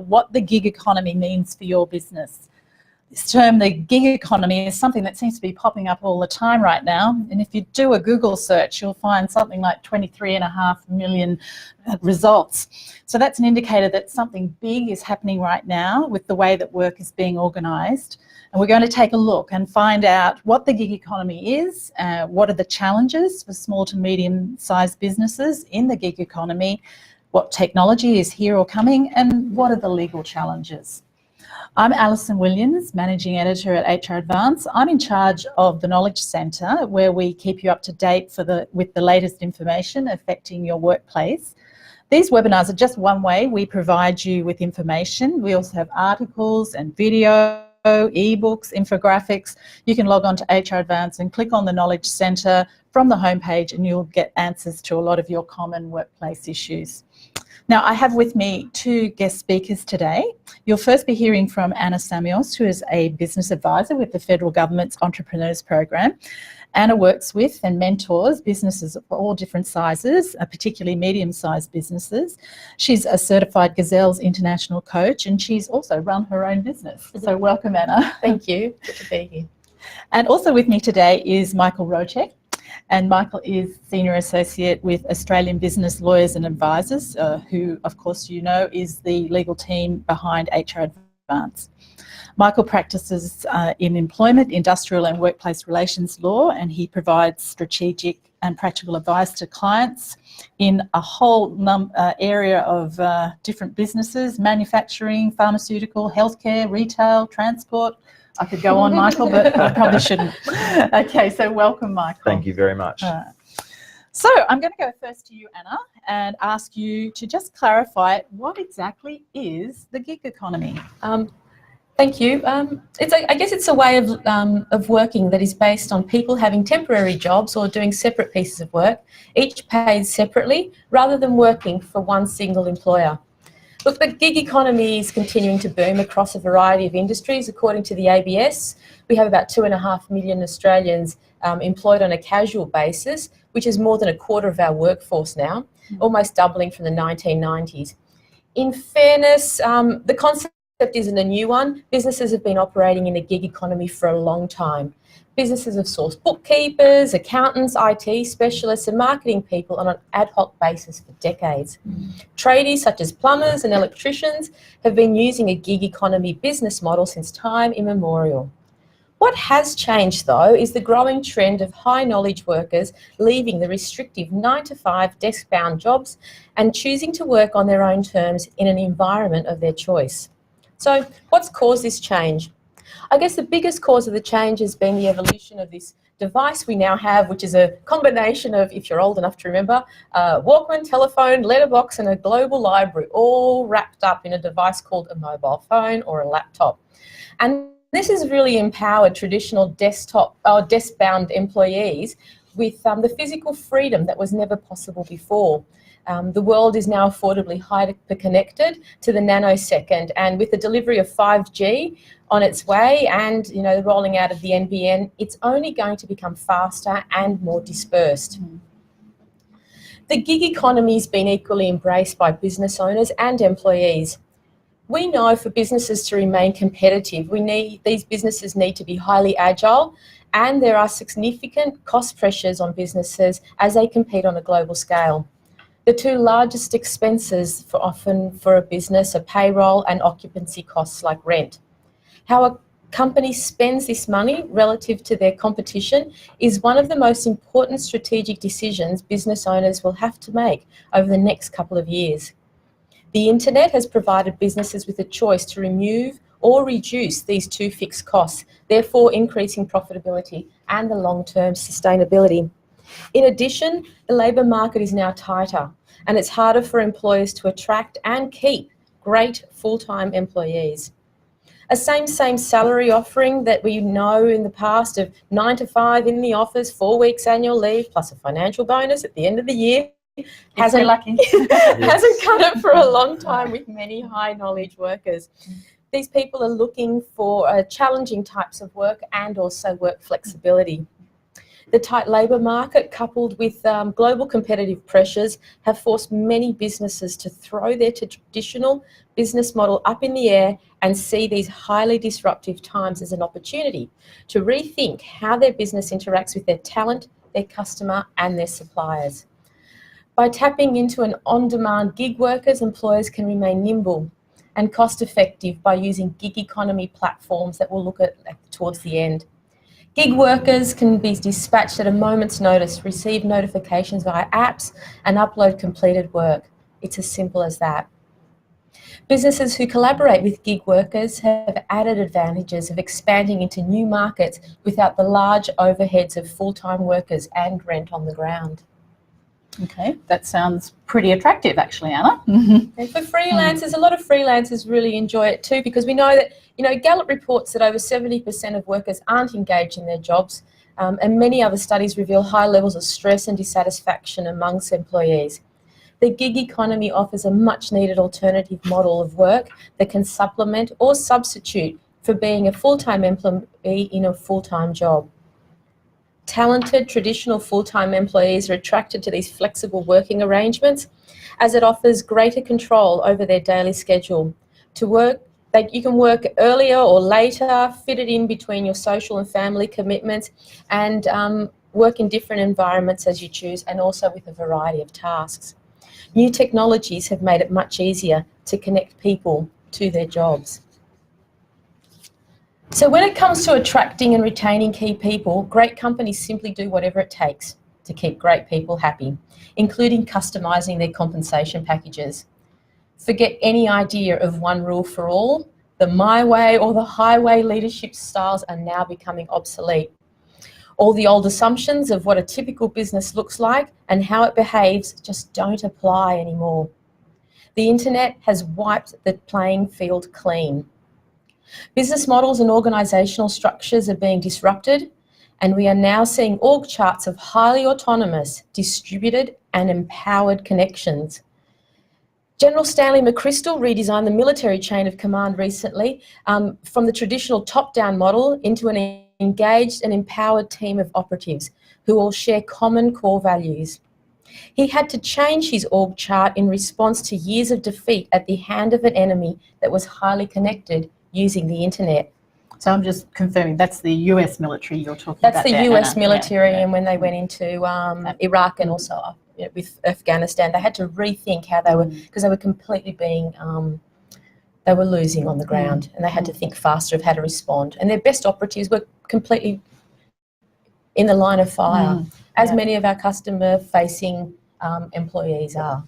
what the gig economy means for your business. This term, the gig economy, is something that seems to be popping up all the time right now. And if you do a Google search, you'll find something like 23.5 million results. So that's an indicator that something big is happening right now with the way that work is being organised. And we're going to take a look and find out what the gig economy is, what are the challenges for small to medium-sized businesses in the gig economy, what technology is here or coming, and what are the legal challenges. I'm Alison Williams, Managing Editor at HR Advance. I'm in charge of the Knowledge Centre, where we keep you up to date with the latest information affecting your workplace. These webinars are just one way we provide you with information. We also have articles and video, ebooks, infographics. You can log on to HR Advance and click on the Knowledge Centre from the homepage and you'll get answers to a lot of your common workplace issues. Now, I have with me two guest speakers today. You'll first be hearing from Anna Samios, who is a business advisor with the Federal Government's Entrepreneurs Program. Anna works with and mentors businesses of all different sizes, particularly medium-sized businesses. She's a certified Gazelles International coach, and she's also run her own business. So welcome, Anna. Thank you. Good to be here. And also with me today is Michal Roucek. And Michal is Senior Associate with Australian Business Lawyers and Advisors, who, of course, you know, is the legal team behind HR Advance. Michal practices in employment, industrial and workplace relations law, and he provides strategic and practical advice to clients in a whole area of different businesses: manufacturing, pharmaceutical, healthcare, retail, transport. I could go on, Michal, but I probably shouldn't. Okay, so welcome, Michal. Thank you very much. So I'm going to go first to you, Anna, and ask you to just clarify what exactly is the gig economy. Thank you. I guess it's a way of working that is based on people having temporary jobs or doing separate pieces of work, each paid separately, rather than working for one single employer. Look, the gig economy is continuing to boom across a variety of industries. According to the ABS, we have about 2.5 million Australians employed on a casual basis, which is more than a quarter of our workforce now, almost doubling from the 1990s. In fairness, the concept isn't a new one. Businesses have been operating in a gig economy for a long time. Businesses have sourced bookkeepers, accountants, IT specialists and marketing people on an ad hoc basis for decades. Tradies such as plumbers and electricians have been using a gig economy business model since time immemorial. What has changed, though, is the growing trend of high-knowledge workers leaving the restrictive 9-to-5 desk-bound jobs and choosing to work on their own terms in an environment of their choice. So what's caused this change? I guess the biggest cause of the change has been the evolution of this device we now have, which is a combination of, if you're old enough to remember, Walkman, telephone, letterbox and a global library, all wrapped up in a device called a mobile phone or a laptop. And this has really empowered traditional desk-bound employees with the physical freedom that was never possible before. The world is now affordably hyper-connected to the nanosecond, and with the delivery of 5G on its way and the rolling out of the NBN, it's only going to become faster and more dispersed. The gig economy has been equally embraced by business owners and employees. We know for businesses to remain competitive, these businesses need to be highly agile, and there are significant cost pressures on businesses as they compete on a global scale. The two largest expenses for a business are payroll and occupancy costs like rent. How a company spends this money relative to their competition is one of the most important strategic decisions business owners will have to make over the next couple of years. The internet has provided businesses with a choice to remove or reduce these two fixed costs, therefore increasing profitability and the long-term sustainability. In addition, the labour market is now tighter and it's harder for employers to attract and keep great full-time employees. A same salary offering that we know in the past of 9 to 5 in the office, 4 weeks annual leave plus a financial bonus at the end of the year hasn't cut it for a long time with many high-knowledge workers. These people are looking for challenging types of work and also work flexibility. The tight labour market, coupled with global competitive pressures, have forced many businesses to throw their traditional business model up in the air and see these highly disruptive times as an opportunity to rethink how their business interacts with their talent, their customer and their suppliers. By tapping into an on-demand gig workers, employers can remain nimble and cost-effective by using gig economy platforms that we'll look at towards the end. Gig workers can be dispatched at a moment's notice, receive notifications via apps and upload completed work. It's as simple as that. Businesses who collaborate with gig workers have added advantages of expanding into new markets without the large overheads of full-time workers and rent on the ground. Okay, that sounds pretty attractive actually, Anna. And for freelancers, a lot of freelancers really enjoy it too, because we know that, Gallup reports that over 70% of workers aren't engaged in their jobs, and many other studies reveal high levels of stress and dissatisfaction amongst employees. The gig economy offers a much needed alternative model of work that can supplement or substitute for being a full-time employee in a full-time job. Talented traditional full-time employees are attracted to these flexible working arrangements as it offers greater control over their daily schedule. You can work earlier or later, fit it in between your social and family commitments, and work in different environments as you choose, and also with a variety of tasks. New technologies have made it much easier to connect people to their jobs. So when it comes to attracting and retaining key people, great companies simply do whatever it takes to keep great people happy, including customising their compensation packages. Forget any idea of one rule for all. The my way or the highway leadership styles are now becoming obsolete. All the old assumptions of what a typical business looks like and how it behaves just don't apply anymore. The internet has wiped the playing field clean. Business models and organisational structures are being disrupted, and we are now seeing org charts of highly autonomous, distributed and empowered connections. General Stanley McChrystal redesigned the military chain of command recently from the traditional top-down model into an engaged and empowered team of operatives who all share common core values. He had to change his org chart in response to years of defeat at the hand of an enemy that was highly connected using the internet. So I'm just confirming that's the US military you're talking about. That's the US military, and when they went into Iraq and also with Afghanistan, they had to rethink how they were, because they were completely being, they were losing on the ground, and they had to think faster of how to respond. And their best operatives were completely in the line of fire, as many of our customer-facing employees are.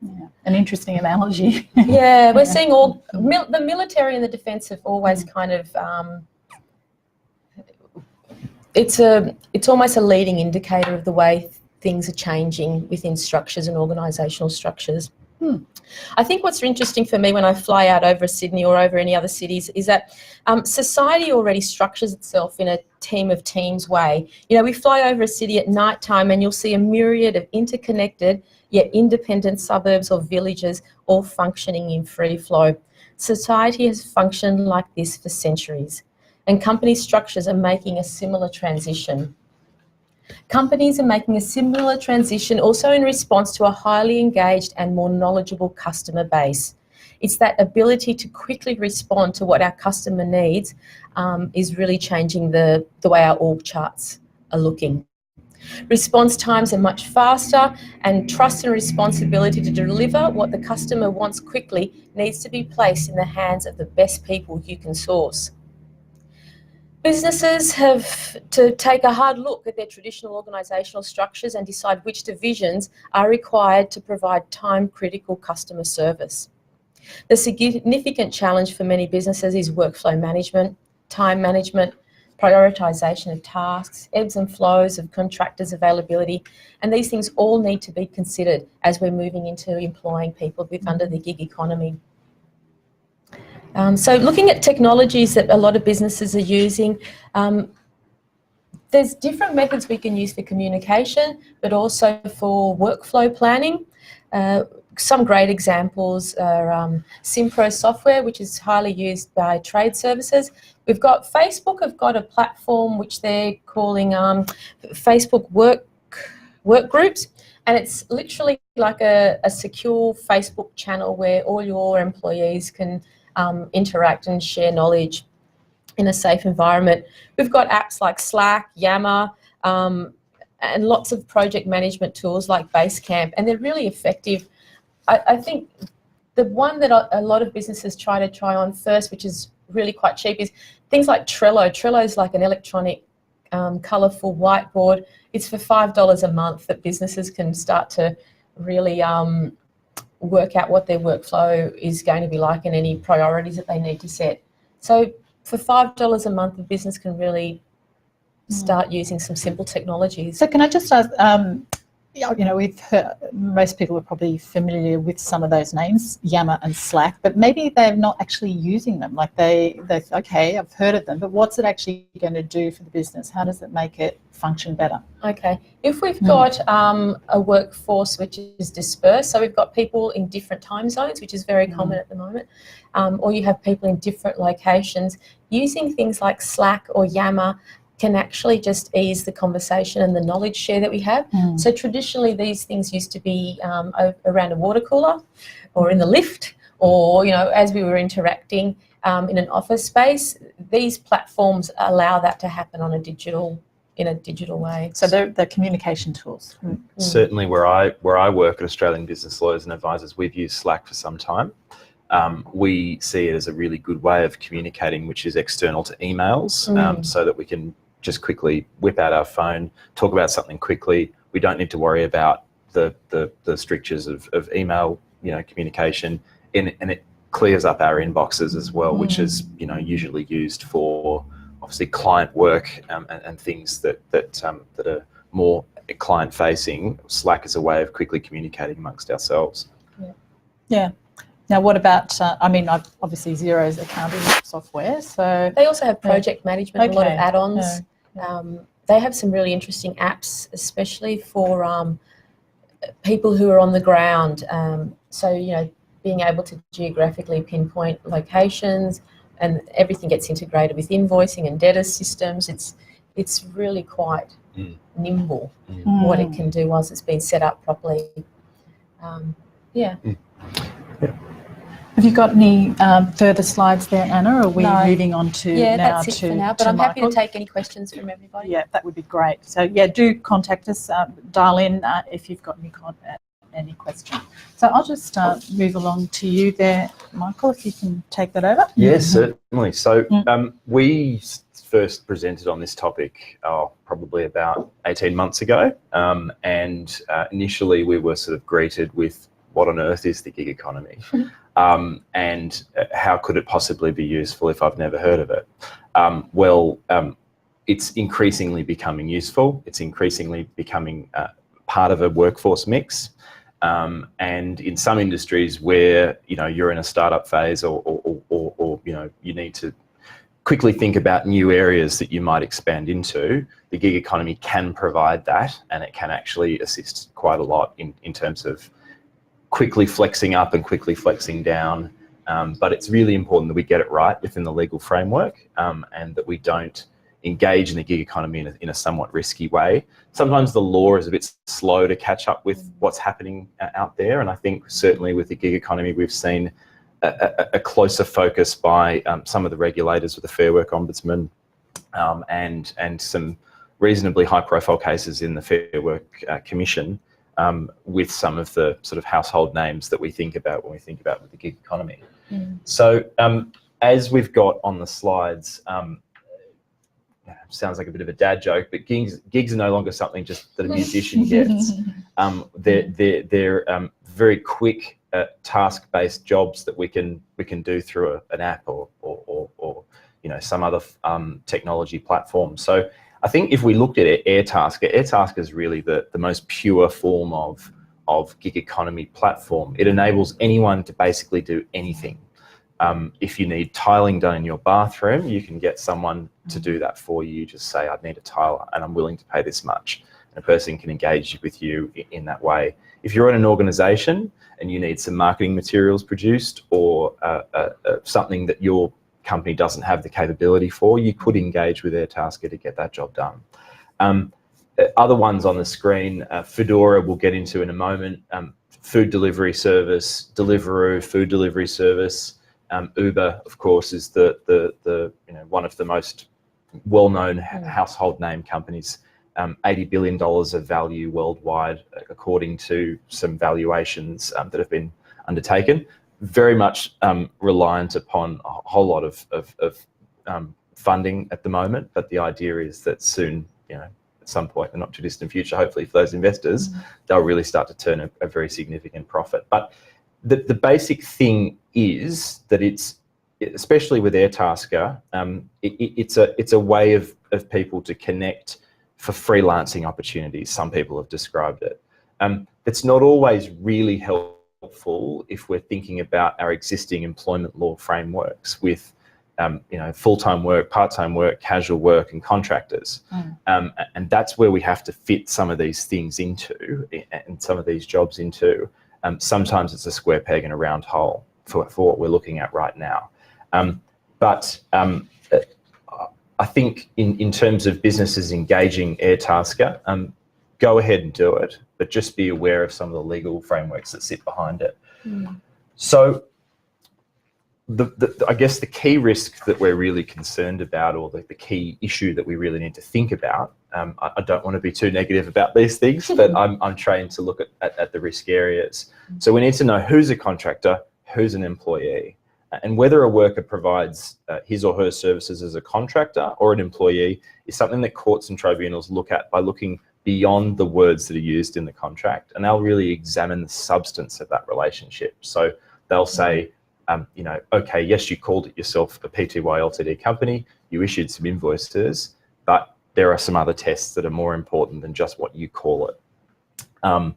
Yeah, an interesting analogy. Yeah, we're seeing the military and the defence have always kind of, it's almost a leading indicator of the way things are changing within structures and organisational structures. I think what's interesting for me when I fly out over Sydney or over any other cities is that society already structures itself in a team of teams way. We fly over a city at night time and you'll see a myriad of interconnected yet independent suburbs or villages all functioning in free flow. Society has functioned like this for centuries, and company structures are making a similar transition. Companies are making a similar transition also in response to a highly engaged and more knowledgeable customer base. It's that ability to quickly respond to what our customer needs is really changing the way our org charts are looking. Response times are much faster, and trust and responsibility to deliver what the customer wants quickly needs to be placed in the hands of the best people you can source. Businesses have to take a hard look at their traditional organisational structures and decide which divisions are required to provide time-critical customer service. The significant challenge for many businesses is workflow management, time management, prioritisation of tasks, ebbs and flows of contractors' availability, and these things all need to be considered as we're moving into employing people under the gig economy. So looking at technologies that a lot of businesses are using, there's different methods we can use for communication, but also for workflow planning. some great examples are Simpro software, which is highly used by trade services. We've got Facebook have got a platform which they're calling Facebook work groups, and it's literally like a secure Facebook channel where all your employees can interact and share knowledge in a safe environment. We've got apps like Slack, Yammer, and lots of project management tools like Basecamp, and they're really effective. I think the one that a lot of businesses try on first, which is really quite cheap, is things like Trello. Trello is like an electronic, colourful whiteboard. It's for $5 a month that businesses can start to really work out what their workflow is going to be like and any priorities that they need to set. So for $5 a month, a business can really start using some simple technologies. So can I just ask, you know, we've heard, most people are probably familiar with some of those names, Yammer and Slack, but maybe they're not actually using them. Like they okay, I've heard of them, but what's it actually going to do for the business? How does it make it function better? Okay, if we've got a workforce which is dispersed, so we've got people in different time zones, which is very common at the moment, or you have people in different locations, using things like Slack or Yammer can actually just ease the conversation and the knowledge share that we have. So traditionally these things used to be around a water cooler or in the lift, or, you know, as we were interacting in an office space. These platforms allow that to happen on a digital way. So they're communication tools. Certainly where I work at Australian Business Lawyers and Advisors, we've used Slack for some time. We see it as a really good way of communicating, which is external to emails, so that we can just quickly whip out our phone, talk about something quickly. We don't need to worry about the strictures of email, you know, communication, and it clears up our inboxes as well, which is, you know, usually used for obviously client work and things that are more client facing. Slack is a way of quickly communicating amongst ourselves. Yeah. Now, what about, I mean, obviously Xero's accounting software, so... They also have project management, a lot of add-ons. They have some really interesting apps, especially for people who are on the ground. So, you know, being able to geographically pinpoint locations, and everything gets integrated with invoicing and debtor systems. It's really quite nimble what it can do once it's been set up properly. Have you got any further slides there, Anna, or are we moving on to that's it for now, but I'm happy to take any questions from everybody. Yeah, that would be great. So, yeah, do contact us, dial in if you've got any questions. So I'll just move along to you there, Michael, if you can take that over. Yes, certainly. So we first presented on this topic probably about 18 months ago, and initially we were sort of greeted with, what on earth is the gig economy? And how could it possibly be useful if I've never heard of it? It's increasingly becoming useful. It's increasingly becoming part of a workforce mix. And in some industries where, you know, you're in a startup phase or you know, you need to quickly think about new areas that you might expand into, the gig economy can provide that, and it can actually assist quite a lot in terms of quickly flexing up and quickly flexing down. But it's really important that we get it right within the legal framework, and that we don't engage in the gig economy in a somewhat risky way. Sometimes the law is a bit slow to catch up with what's happening out there, and I think certainly with the gig economy we've seen a closer focus by some of the regulators, with the Fair Work Ombudsman, and some reasonably high profile cases in the Fair Work Commission, with some of the sort of household names that we think about when we think about the gig economy. So as we've got on the slides, sounds like a bit of a dad joke, but gigs are no longer something just that a musician gets. They're very quick task-based jobs that we can do through an app or you know, some other technology platform. So I think if we looked at Airtasker is really the most pure form of gig economy platform. It enables anyone to basically do anything. If you need tiling done in your bathroom, you can get someone to do that for you. You just say, I need a tiler and I'm willing to pay this much. and a person can engage with you in that way. If you're in an organisation and you need some marketing materials produced, or something that your company doesn't have the capability for, you could engage with Airtasker to get that job done. Other ones on the screen, Foodora we'll get into in a moment, food delivery service, Deliveroo, food delivery service, Uber, of course, is the one of the most well-known household name companies. $80 billion of value worldwide, according to some valuations that have been undertaken. Very much reliant upon a whole lot of funding at the moment, but the idea is that soon, at some point in the not too distant future, hopefully for those investors, they'll really start to turn a very significant profit. But the basic thing is that it's, especially with Airtasker, it's a way of people to connect for freelancing opportunities. Some people have described it. It's not always really helpful if we're thinking about our existing employment law frameworks with full-time work, part-time work, casual work, and contractors. And that's where we have to fit some of these things into, and some of these jobs into. Sometimes it's a square peg in a round hole for what we're looking at right now. I think in terms of businesses engaging Airtasker, go ahead and do it, but just be aware of some of the legal frameworks that sit behind it. So I guess the key risk that we're really concerned about, or the key issue that we really need to think about, I don't want to be too negative about these things, but I'm trained to look at the risk areas. So we need to know who's a contractor, who's an employee, and whether a worker provides his or her services as a contractor or an employee is something that courts and tribunals look at by looking beyond the words that are used in the contract, and they'll really examine the substance of that relationship. So they'll say, okay, yes, you called it yourself a Pty Ltd company, you issued some invoices, but there are some other tests that are more important than just what you call it. And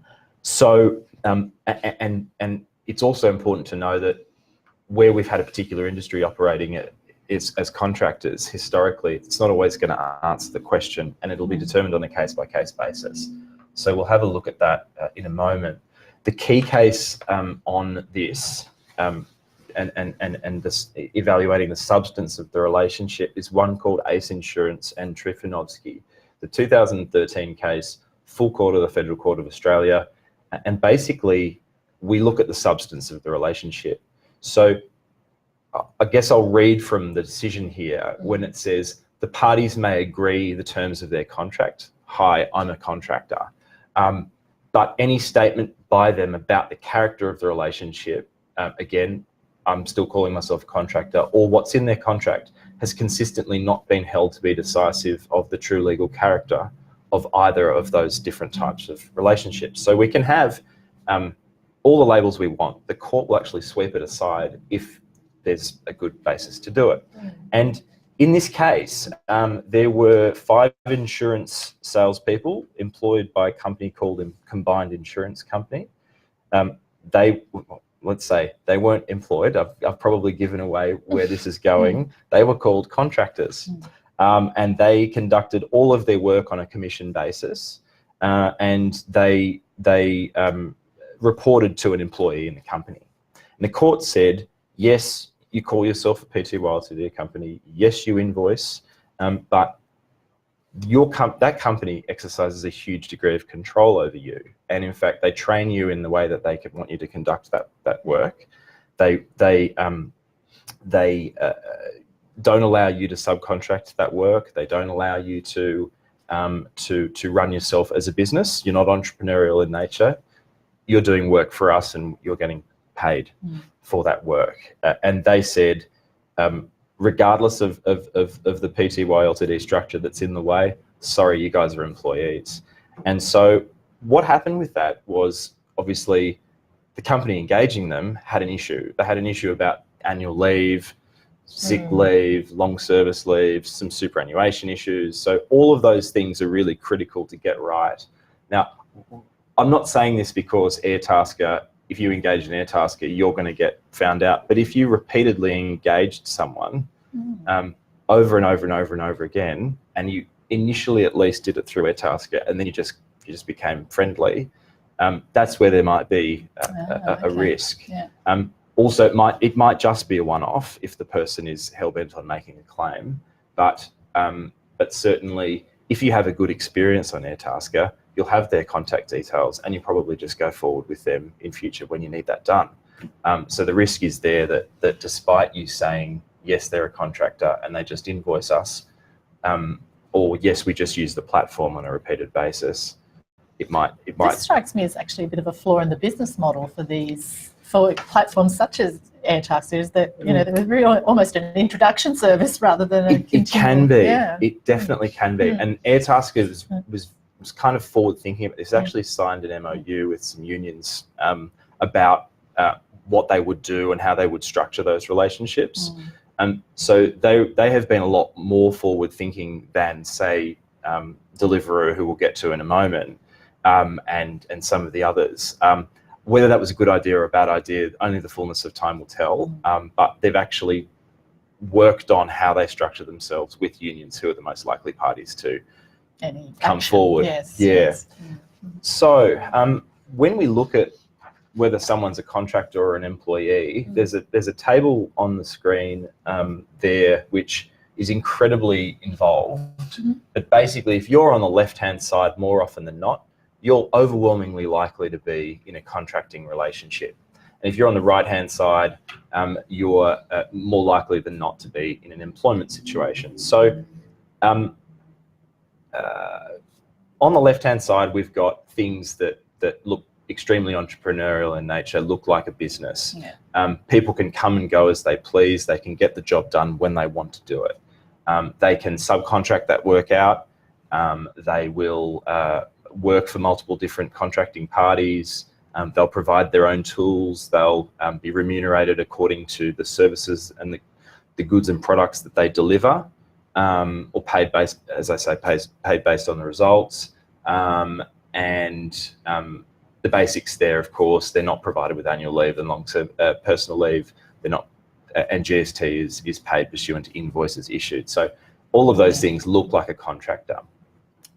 it's also important to know that where we've had a particular industry operating as contractors, historically, it's not always going to answer the question, and it'll be determined on a case-by-case basis. So we'll have a look at that in a moment. The key case on this, and this evaluating the substance of the relationship, is one called Ace Insurance and Trifanovsky. The 2013 case, full court of the Federal Court of Australia, and basically we look at the substance of the relationship. So I guess I'll read from the decision here when it says the parties may agree the terms of their contract. Hi, I'm a contractor. But any statement by them about the character of the relationship, again, I'm still calling myself a contractor, or what's in their contract, has consistently not been held to be decisive of the true legal character of either of those different types of relationships. So we can have all the labels we want. The court will actually sweep it aside if there's a good basis to do it. And in this case, there were 5 insurance salespeople employed by a company called Combined Insurance Company. Let's say they weren't employed. I've probably given away where this is going. They were called contractors, and they conducted all of their work on a commission basis, and they reported to an employee in the company. And the court said, yes, you call yourself a Pty Ltd company, yes, you invoice, but that company exercises a huge degree of control over you. And in fact, they train you in the way that they want you to conduct that work. They don't allow you to subcontract that work. They don't allow you to run yourself as a business. You're not entrepreneurial in nature. You're doing work for us and you're getting paid for that work. And they said, regardless of the Pty Ltd structure that's in the way, sorry, you guys are employees. And so what happened with that was, obviously, the company engaging them had an issue. They had an issue about annual leave, sick leave, long service leave, some superannuation issues. So all of those things are really critical to get right. Now, I'm not saying this because Airtasker, if you engage in Airtasker, you're going to get found out. But if you repeatedly engaged someone over and over and over and over again, and you initially at least did it through Airtasker, and then you just became friendly, that's where there might be a risk. Yeah. Also, it might just be a one-off if the person is hell-bent on making a claim, but certainly if you have a good experience on Airtasker, you'll have their contact details, and you probably just go forward with them in future when you need that done. So the risk is there that despite you saying, yes, they're a contractor and they just invoice us, or yes, we just use the platform on a repeated basis, it might. This strikes me as actually a bit of a flaw in the business model for platforms such as Airtasker, is that, you know, there was really almost an introduction service rather than a It can be. Yeah. It definitely can be. And Airtasker was kind of forward thinking. It's actually signed an MOU with some unions about what they would do and how they would structure those relationships. So they have been a lot more forward thinking than, say, Deliveroo, who we'll get to in a moment, and some of the others. Whether that was a good idea or a bad idea, only the fullness of time will tell. But they've actually worked on how they structure themselves with unions, who are the most likely parties to come forward. Yes. So when we look at whether someone's a contractor or an employee, there's a table on the screen there which is incredibly involved. But basically, if you're on the left-hand side more often than not, you're overwhelmingly likely to be in a contracting relationship. And if you're on the right-hand side, you're more likely than not to be in an employment situation. So on the left-hand side, we've got things that look extremely entrepreneurial in nature, look like a business. People can come and go as they please. They can get the job done when they want to do it. They can subcontract that work out. They will work for multiple different contracting parties. They'll provide their own tools. They'll be remunerated according to the services and the goods and products that they deliver, or paid based, as I say, paid based on the results. The basics there, of course, they're not provided with annual leave and long-term personal leave. They're not, and GST is paid pursuant to invoices issued. So all of those things look like a contractor.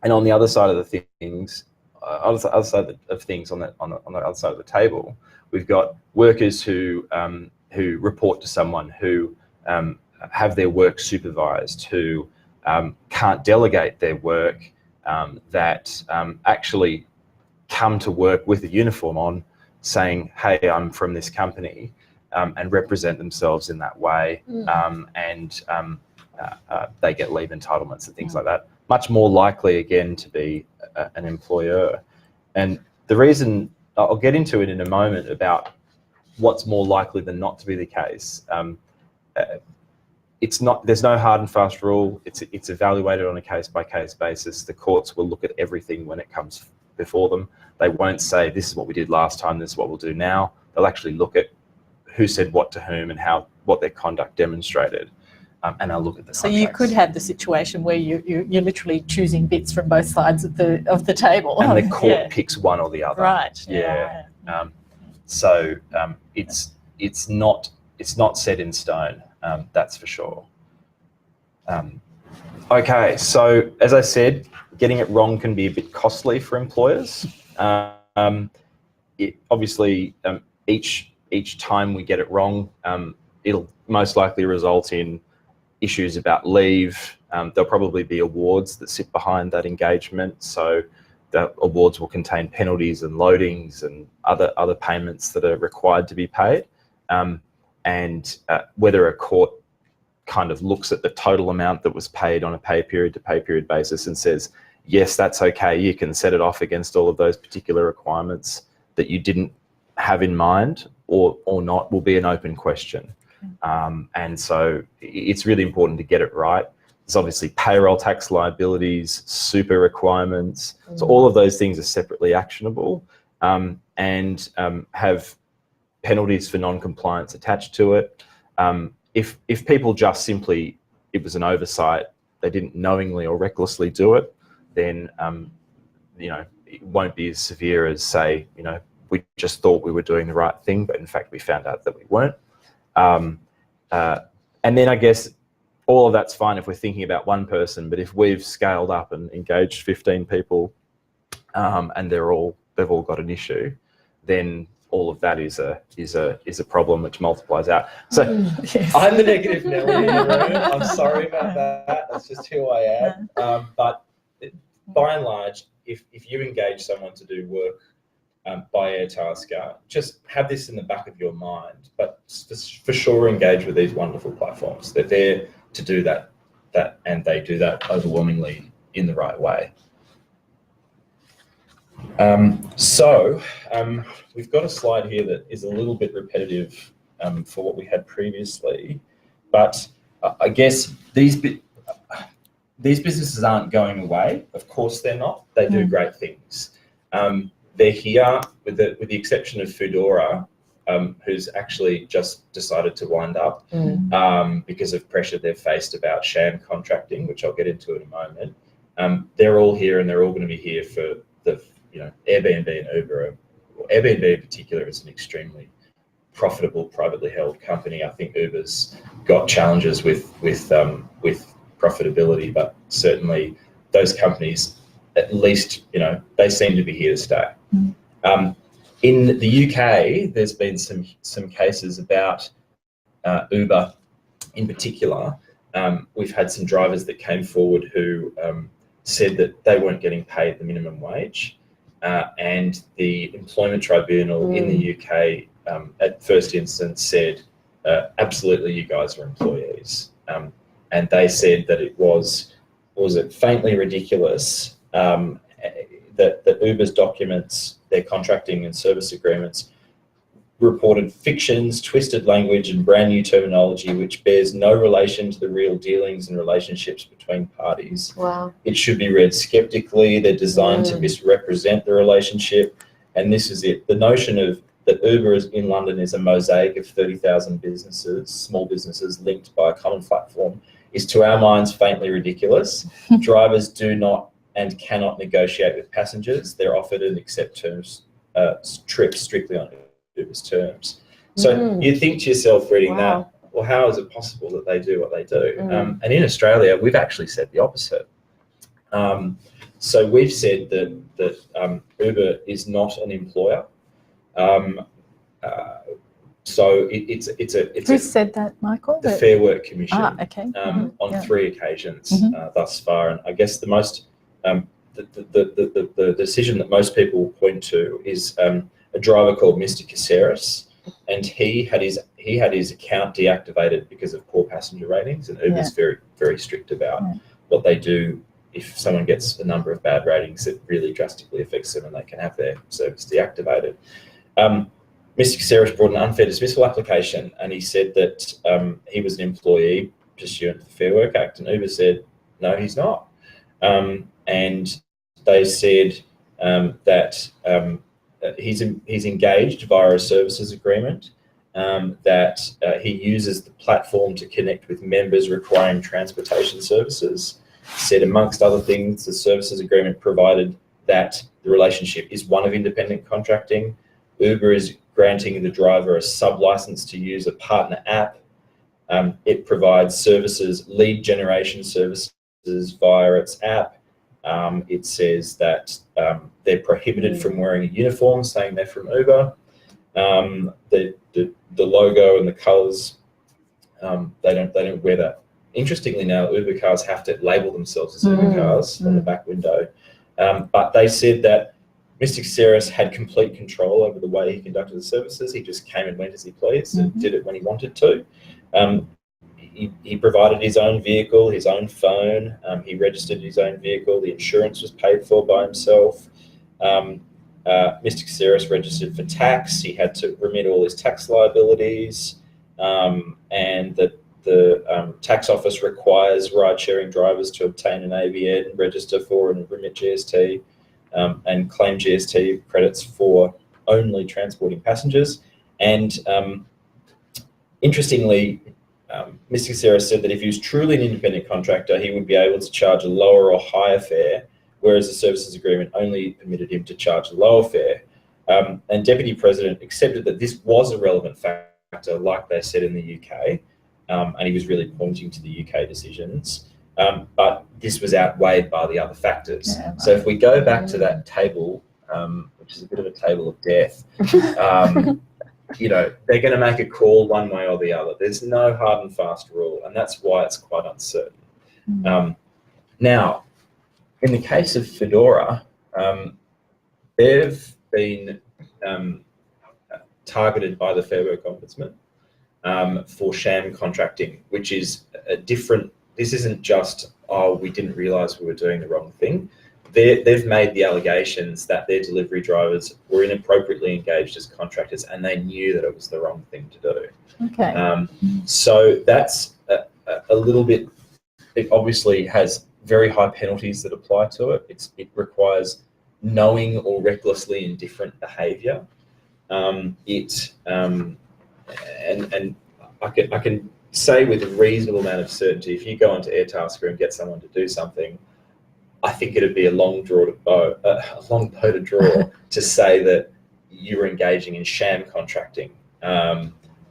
And on the other side of the things, other side of things on the other side of the table, we've got workers who report to someone, who have their work supervised, who can't delegate their work, that actually come to work with a uniform on, saying, hey, I'm from this company, and represent themselves in that way, and they get leave entitlements and things like that. Much more likely, again, to be an employer. And the reason, I'll get into it in a moment about what's more likely than not to be the case. It's not, there's no hard and fast rule. It's evaluated on a case-by-case basis. The courts will look at everything when it comes before them. They won't say, this is what we did last time, this is what we'll do now. They'll actually look at who said what to whom and what their conduct demonstrated. And I'll look at the contracts. So you could have the situation where you're literally choosing bits from both sides of the table. And the court picks one or the other. Right. Yeah. So it's not set in stone. That's for sure. Okay, so as I said, getting it wrong can be a bit costly for employers. Obviously, each time we get it wrong, it'll most likely result in issues about leave. There'll probably be awards that sit behind that engagement. So the awards will contain penalties and loadings and other payments that are required to be paid. And whether a court kind of looks at the total amount that was paid on a pay period to pay period basis and says, yes, that's okay, you can set it off against all of those particular requirements that you didn't have in mind, or not, will be an open question. And so it's really important to get it right. There's obviously payroll tax liabilities, super requirements. So all of those things are separately actionable, and have penalties for non-compliance attached to it. If people just simply, it was an oversight, they didn't knowingly or recklessly do it, then it won't be as severe as, say, we just thought we were doing the right thing, but in fact we found out that we weren't. And then I guess all of that's fine if we're thinking about one person, but if we've scaled up and engaged 15 people and they've all got an issue, then all of that is a problem which multiplies out. So Yes. I'm the negative Nelly in the room. I'm sorry about that. That's just who I am. But by and large, if you engage someone to do work by Airtasker, just have this in the back of your mind. But for sure, engage with these wonderful platforms. They're there to do that, and they do that overwhelmingly in the right way. We've got a slide here that is a little bit repetitive for what we had previously, but I guess these businesses aren't going away. Of course they're not. They do great things. They're here with the exception of Foodora, who's actually just decided to wind up because of pressure they've faced about sham contracting, which I'll get into in a moment. They're all here, and they're all going to be here for the Airbnb and Uber. Airbnb in particular is an extremely profitable, privately held company. I think Uber's got challenges with profitability, but certainly those companies, at least, they seem to be here to stay. In the UK, there's been some cases about Uber in particular. We've had some drivers that came forward who said that they weren't getting paid the minimum wage. And the Employment Tribunal in the UK at first instance said, absolutely, you guys are employees. And they said that it was faintly ridiculous that Uber's documents, their contracting and service agreements, reported fictions, twisted language, and brand new terminology which bears no relation to the real dealings and relationships between parties. Wow. It should be read skeptically. They're designed to misrepresent the relationship, and this is it. The notion of that Uber in London is a mosaic of 30,000 businesses, small businesses linked by a common platform, is to our minds faintly ridiculous. Drivers do not and cannot negotiate with passengers. They're offered and accept trips strictly on Uber's terms. So you think to yourself reading that, well, how is it possible that they do what they do? And in Australia, we've actually said the opposite. So we've said that Uber is not an employer. So Who said that, Michael? The Fair Work Commission. Okay. On 3 occasions thus far, and I guess the most the decision that most people point to is a driver called Mr. Caceres, and he had his account deactivated because of poor passenger ratings, and Uber's very, very strict about what they do if someone gets a number of bad ratings. It really drastically affects them, and they can have their service deactivated. Mr. Caceres brought an unfair dismissal application, and he said that he was an employee pursuant to the Fair Work Act, and Uber said, no, he's not. And they said that he's engaged via a services agreement, that he uses the platform to connect with members requiring transportation services. Said, amongst other things, the services agreement provided that the relationship is one of independent contracting. Uber is granting the driver a sub-license to use a partner app. It provides services, lead generation services via its app. It says that they're prohibited from wearing a uniform, saying they're from Uber. The logo and the colours, they don't wear that. Interestingly, now Uber cars have to label themselves as Uber cars on the back window. But they said that Mr. Caceres had complete control over the way he conducted the services. He just came and went as he pleased and did it when he wanted to. He provided his own vehicle, his own phone. He registered his own vehicle. The insurance was paid for by himself. Mr. Caceres registered for tax. He had to remit all his tax liabilities. And the tax office requires ride-sharing drivers to obtain an AVN, register for and remit GST, and claim GST credits for only transporting passengers. And interestingly, Mr. Caceres said that if he was truly an independent contractor, he would be able to charge a lower or higher fare, whereas the services agreement only permitted him to charge a lower fare. And Deputy President accepted that this was a relevant factor, like they said in the UK, and he was really pointing to the UK decisions. But this was outweighed by the other factors. Yeah, right. So if we go back to that table, which is a bit of a table of death, you know, they're going to make a call one way or the other. There's no hard and fast rule, and that's why it's quite uncertain. Now, in the case of Fedora, they've been targeted by the Fair Work Ombudsman for sham contracting, which is a different. This isn't just, oh, we didn't realise we were doing the wrong thing. They've made the allegations that their delivery drivers were inappropriately engaged as contractors, and they knew that it was the wrong thing to do. Okay. So that's a little bit. It obviously has very high penalties that apply to it. It requires knowing or recklessly indifferent behaviour. And I can say with a reasonable amount of certainty, if you go onto Airtasker and get someone to do something, I think it'd be a long bow to draw to say that you were engaging in sham contracting,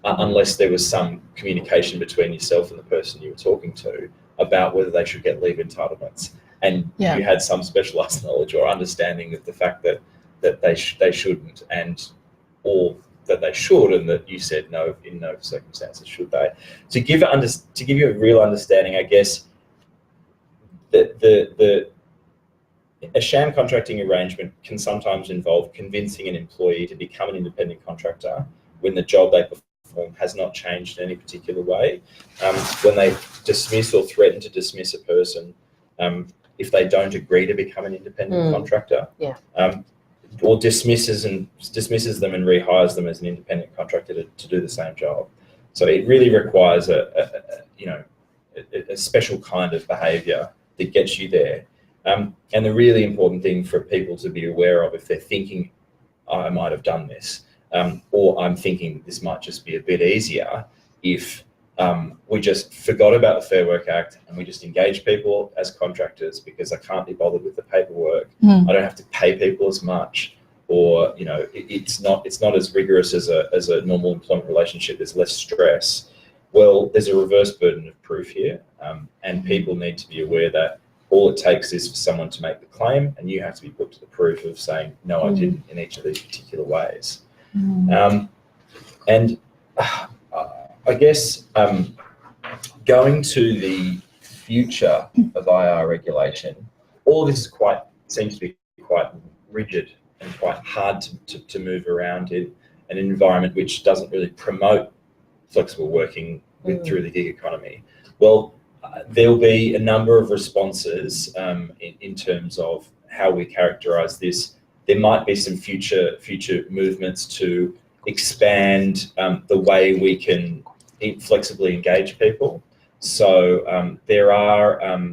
unless there was some communication between yourself and the person you were talking to about whether they should get leave entitlements, and you had some specialised knowledge or understanding of the fact that they shouldn't, or that they should, and that you said no, in no circumstances should they. To give you a real understanding, I guess, a sham contracting arrangement can sometimes involve convincing an employee to become an independent contractor when the job they perform has not changed in any particular way. When they dismiss or threaten to dismiss a person if they don't agree to become an independent contractor, or dismisses them and rehires them as an independent contractor to do the same job. So it really requires a special kind of behaviour that gets you there. And the really important thing for people to be aware of, if they're thinking, oh, I might have done this, or I'm thinking this might just be a bit easier, if we just forgot about the Fair Work Act and we just engage people as contractors because I can't be bothered with the paperwork. I don't have to pay people as much, or it's not as rigorous as a normal employment relationship. There's less stress. Well, there's a reverse burden of proof here, and people need to be aware that all it takes is for someone to make the claim, and you have to be put to the proof of saying, no, I didn't, in each of these particular ways. And I guess going to the future of IR regulation, all of this seems to be quite rigid and quite hard to move around in an environment which doesn't really promote flexible working through the gig economy. Well, there'll be a number of responses in terms of how we characterise this. There might be some future movements to expand the way we can flexibly engage people. So there are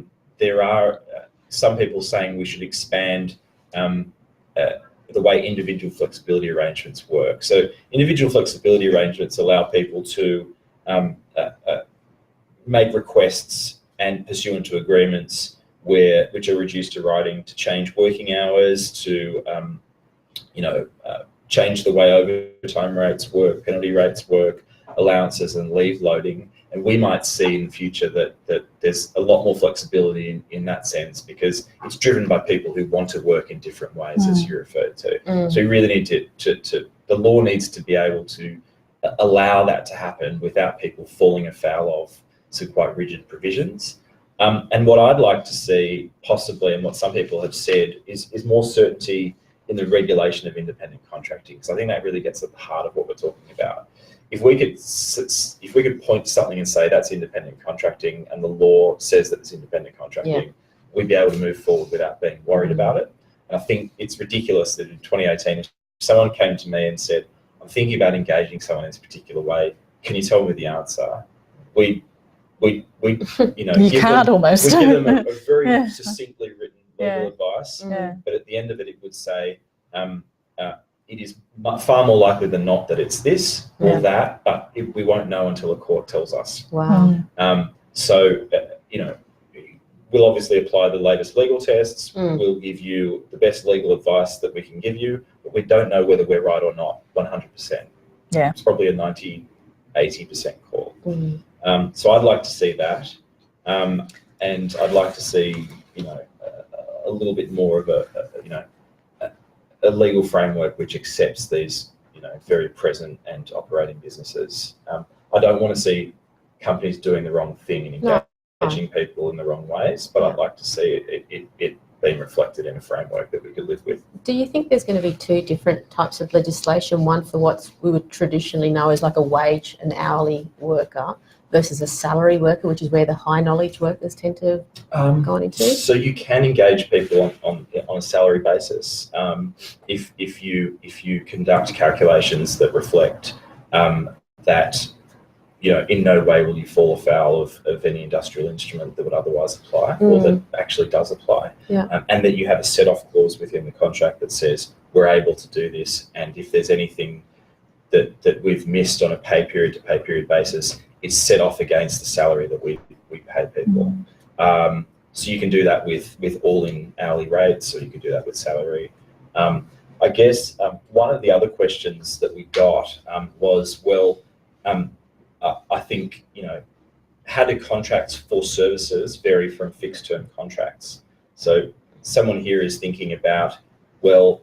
some people saying we should expand the way individual flexibility arrangements work. So individual flexibility arrangements allow people to make requests and pursuant to agreements which are reduced to writing, to change working hours, to change the way overtime rates work, penalty rates work, allowances and leave loading. And we might see in the future that there's a lot more flexibility in that sense, because it's driven by people who want to work in different ways, as you referred to. So you really need the law needs to be able to allow that to happen without people falling afoul of some quite rigid provisions. And what I'd like to see possibly, and what some people have said, is more certainty in the regulation of independent contracting, because I think that really gets at the heart of what we're talking about. If we could point to something and say that's independent contracting, and the law says that it's independent contracting, we'd be able to move forward without being worried about it. And I think it's ridiculous that in 2018, if someone came to me and said, I'm thinking about engaging someone in this particular way, can you tell me the answer? We you can't almost. We give them a very succinctly written legal advice, but at the end of it, it would say, it is far more likely than not that it's this or that, but we won't know until a court tells us. Wow. So, we'll obviously apply the latest legal tests. We'll give you the best legal advice that we can give you, but we don't know whether we're right or not 100%. Yeah. It's probably a 90-80% call. So I'd like to see that, and I'd like to see, a little bit more of a legal framework which accepts these, very present and operating businesses. I don't want to see companies doing the wrong thing and engaging people in the wrong ways, but I'd like to see it being reflected in a framework that we could live with. Do you think there's going to be two different types of legislation, one for what we would traditionally know as like a wage, an hourly worker, versus a salary worker, which is where the high knowledge workers tend to go on into? So you can engage people on a salary basis if you conduct calculations that reflect that, in no way will you fall afoul of any industrial instrument that would otherwise apply or that actually does apply. And that you have a set-off clause within the contract that says we're able to do this, and if there's anything that we've missed on a pay period to pay period basis, it's set off against the salary that we pay people. So you can do that with all-in hourly rates, or you can do that with salary. I guess one of the other questions that we got was, I think, how do contracts for services vary from fixed-term contracts? So someone here is thinking about, well,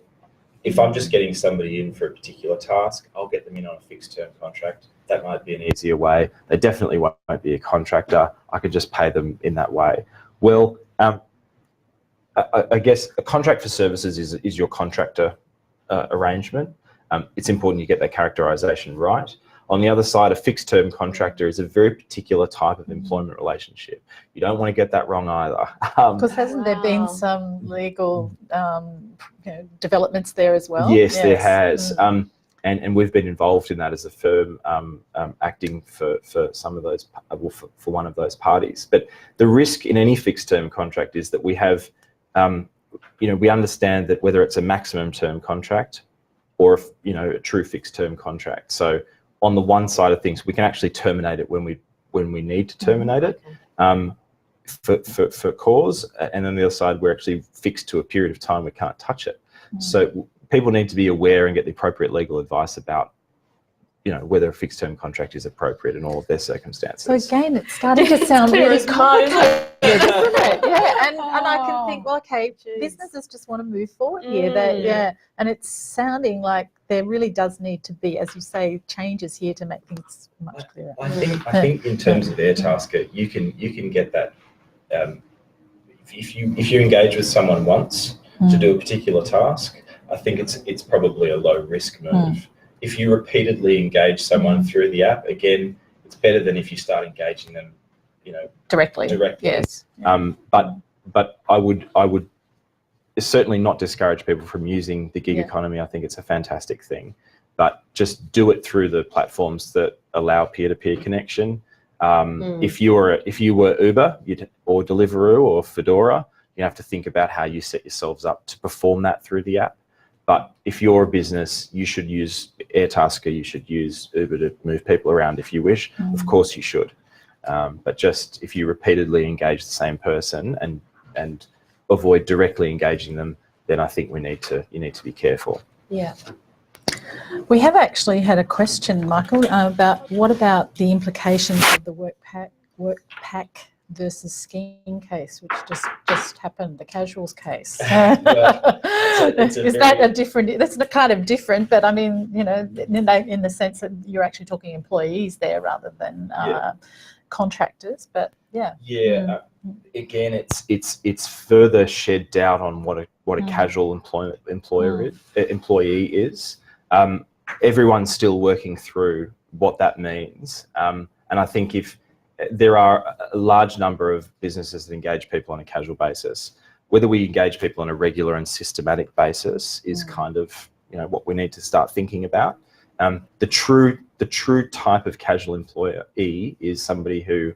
if I'm just getting somebody in for a particular task, I'll get them in on a fixed-term contract. That might be an easier way. They definitely won't be a contractor. I could just pay them in that way. Well, I guess a contract for services is your contractor arrangement. It's important you get that characterisation right. On the other side, a fixed-term contractor is a very particular type of employment relationship. You don't want to get that wrong either. Because hasn't there been some legal developments there as well? Yes, there has. And we've been involved in that as a firm, acting for some of those, for one of those parties. But the risk in any fixed-term contract is that we have, we understand that whether it's a maximum term contract or a true fixed-term contract. So on the one side of things, we can actually terminate it when we need to terminate it for cause, and on the other side, we're actually fixed to a period of time we can't touch it. So people need to be aware and get the appropriate legal advice about, whether a fixed-term contract is appropriate in all of their circumstances. So again, it's starting to sound really complicated, isn't it? Yeah, and I can think, well, okay, businesses just want to move forward here. And it's sounding like there really does need to be, as you say, changes here to make things much clearer. I think in terms of Airtasker, you can get that if you engage with someone once to do a particular task. I think it's probably a low risk move. If you repeatedly engage someone through the app, again, it's better than if you start engaging them, directly. Yes. But I would certainly not discourage people from using the gig economy. I think it's a fantastic thing, but just do it through the platforms that allow peer-to-peer connection. If you were Uber or Deliveroo or Fedora, you have to think about how you set yourselves up to perform that through the app. But if you're a business, you should use Airtasker, you should use Uber to move people around if you wish. Of course you should. But just if you repeatedly engage the same person and avoid directly engaging them, then I think you need to be careful. Yeah. We have actually had a question, Michael, about what about the implications of the work pack versus scheme case, which just happened, the casuals case. Is that a different? That's kind of different, but I mean, in the sense that you're actually talking employees there rather than contractors. But again, it's further shed doubt on what a casual employee is. Everyone's still working through what that means, and I think if there are a large number of businesses that engage people on a casual basis, whether we engage people on a regular and systematic basis is kind of what we need to start thinking about. The true type of casual employee is somebody who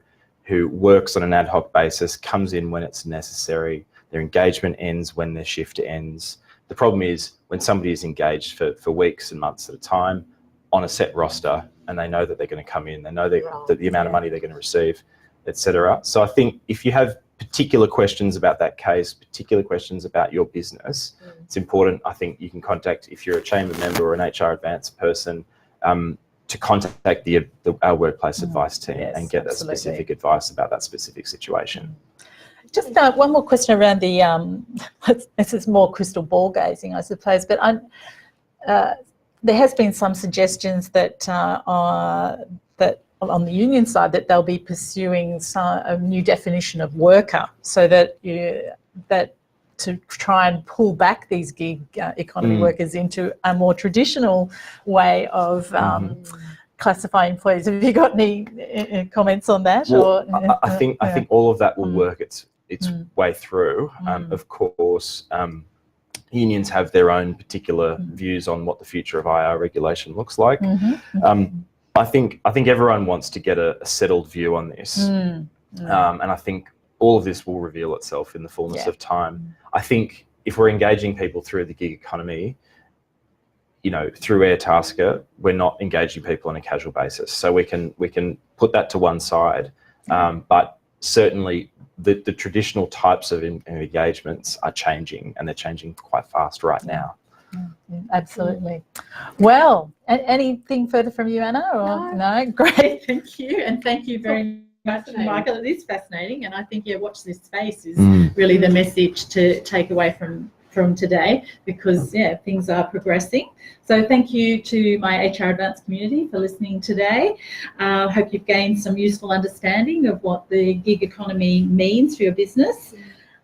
works on an ad hoc basis, comes in when it's necessary, their engagement ends when their shift ends. The problem is when somebody is engaged for weeks and months at a time on a set roster, and they know that they're going to come in, they know that the amount of money they're going to receive, etc. So I think if you have particular questions about that case, particular questions about your business, it's important. I think you can contact, if you're a chamber member or an HR advance person, to contact our workplace advice team Yes, and get absolutely. that specific advice about that specific situation. Just one more question around the, this is more crystal ball gazing, I suppose, but there has been some suggestions that that on the union side that they'll be pursuing a new definition of worker, so that to try and pull back these gig economy workers into a more traditional way of classifying employees. Have you got any comments on that? Well, or, I think all of that will work its way through. Of course, unions have their own particular views on what the future of IR regulation looks like. I think everyone wants to get a settled view on this, and I think all of this will reveal itself in the fullness of time. I think if we're engaging people through the gig economy, you know, through Airtasker, we're not engaging people on a casual basis, so we can put that to one side. But certainly, the traditional types of engagements are changing, and they're changing quite fast right now. Absolutely. Well, anything further from you, Anna? Or no? Great, thank you, and thank you very much, Michael. It is fascinating, and I think watch this space is really the message to take away from today, because things are progressing. So thank you to my HR Advanced community for listening today. Hope you've gained some useful understanding of what the gig economy means for your business.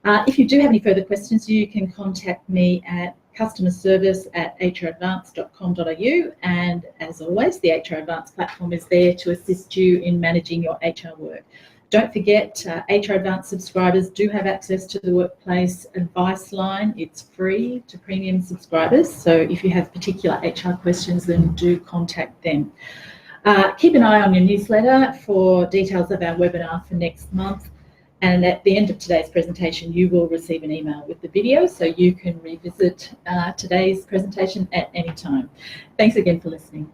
If you do have any further questions, you can contact me at customerservice@hradvance.com.au, and as always, the HR Advance platform is there to assist you in managing your HR work. Don't forget, HR Advance subscribers do have access to the workplace advice line. It's free to premium subscribers, so if you have particular HR questions, then do contact them. Keep an eye on your newsletter for details of our webinar for next month. And at the end of today's presentation, you will receive an email with the video, so you can revisit today's presentation at any time. Thanks again for listening.